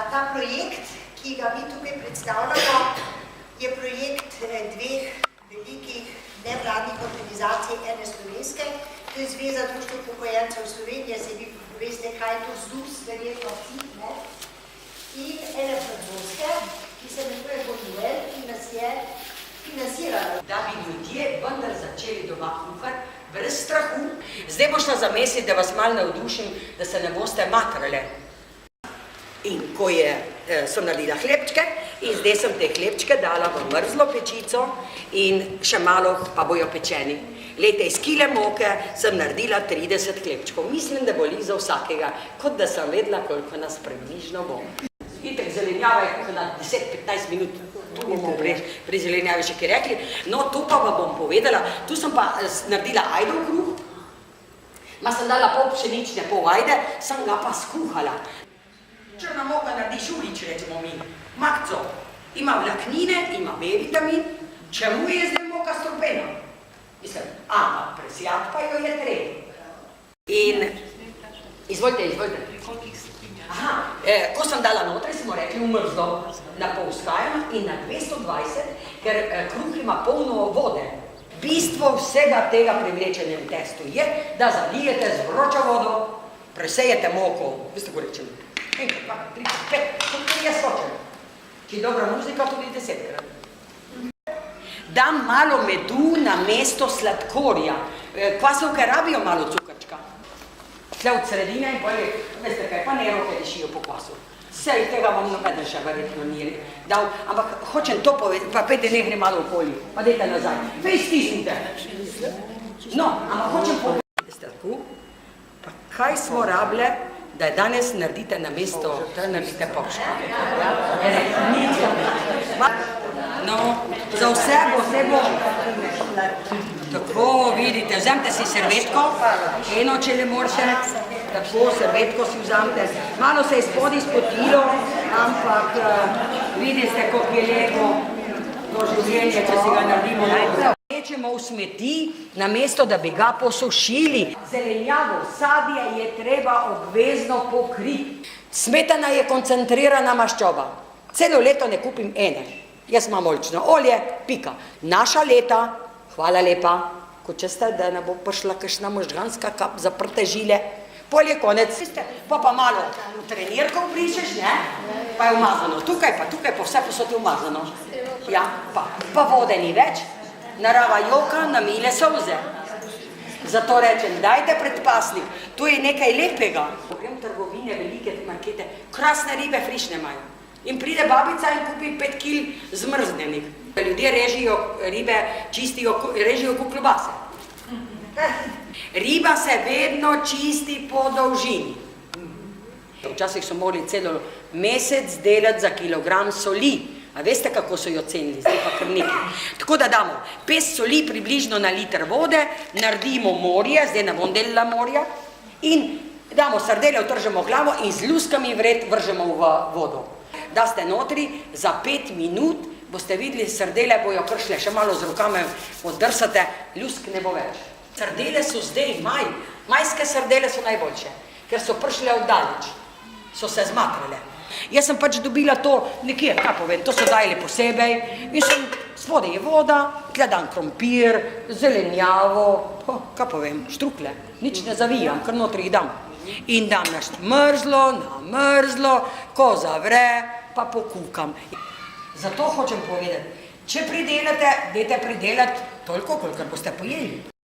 Ta projekt, ki ga mi tukaj predstavljamo, je projekt dveh velikih nevladnih organizacij, ene slovenske, to je Zveza društev upokojencev Slovenije, se vi veste, kaj je to ZDUS, verjetno vsi, ne? In ene francoske, ki se imenuje Bonduel, ki nas je financirala. Da bi ljudje vendar začeli doma kuhati brez strahu. Zdaj bo šla za mesec, da vas malo navdušim, da se ne boste matrale. In ko sem naredila hlebčke, in zdaj sem te hlebčke dala v mrzlo pečico in še malo pa bojo pečeni. Glejte, iz kile moke sem naredila 30 hlebčkov. Mislim, da bo lih za vsakega, kot da sem vedela, koliko nas približno bo. Itek zelenjava je kuhana 10-15 minut. Tu bomo pri zelenjavi še kaj rekli. No, to pa vam bom povedala. Tu sem pa naredila ajdov kruh. Ma sem dala pol pšenične, pol ajde, sem ga pa skuhala. Črna moka naredi šulič, recimo mi. Makco. Ima vlaknine, ima B-vitamin. Čemu je zdaj moka strupena? Mislim, ampak presijat pa jo je treba. In, izvolite. Aha, ko sem dala notri, smo rekli umrzlo, na pol vzhajam in na 220, ker kruh ima polno vode. Bistvo vsega tega pri vlečenem testu je, da zalijete z vročo vodo, presejete moko, veste, ko rečem, 1, 2, 3, 5, tukaj je skočen. Če je dobra muzika, tudi 10-krat. Dam malo medu na mesto sladkorja. Kvasovke rabijo malo cukrčka. Vse od sredine in bolje, veste kaj, pa ne roke rešijo po kvasu. Vse tega vam nobeden še verjetno ni dal, ampak hočem to povedati, pa pejte ne gre malo okoli, pa dejte nazaj. Vej stisnite. No, ampak hočem povedati, pa kaj smo rabile, da je danes naredite na mesto, da naredite popško. No, za vse bo. Tako, vidite, vzemite si servetko, eno, če le morate, tako, servetko si vzamete. Malo se je spodaj spotilo, ampak vidite, kako je lepo to življenje, če si ga naredimo najprej. Nečemo v smeti, namesto da bi ga posušili. Zelenjavo, sadje je treba obvezno pokriti. Smetana je koncentrirana maščoba. Celo leto ne kupim ene. Jaz imam oljčno olje, pika. Naša leta, hvala lepa, ko česte, da ne bo prišla kakšna možganska kap zaprte žile. Pol je konec, pa malo trenirkov brišeš, ne? Pa je umazano. Tukaj pa vse posod je umazano. Ja, pa vode ni več. Narava joka na mile solze. Zato rečem, dajte predpasnik, to je nekaj lepega. Grem trgovine, velike markete, krasne ribe frišne imajo. In pride babica in kupi 5 kil zmrznenih. Ljudje režijo ribe, čistijo, režijo kot klobase. Riba se vedno čisti po dolžini. Včasih so morali celo mesec delati za kilogram soli. A veste, kako so jo cenili? Zdaj pa kar nekaj. Tako da damo pest soli približno na liter vode, naredimo morje, zdaj ne bom delila morja, in damo sardele, otržemo glavo in z luskami vred vržemo v vodo. Da ste notri, za 5 minut boste videli, sardele bojo kršle, še malo z rokami oddrsate, lusk ne bo več. Sardele so zdaj majske sardele so najboljše, ker so prišle oddaleč, so se zmatrale. Jaz sem pač dobila to nekje, kaj povem, to so dajali posebej in sem, spodaj je voda, tle dan krompir, zelenjavo, kaj povem, štrukle, nič ne zavijam, kar notri jih dam. In dam na mrzlo, ko zavre, pa pokukam. Zato hočem povedati, če pridelate, dajte pridelati toliko, kolikor boste pojeli.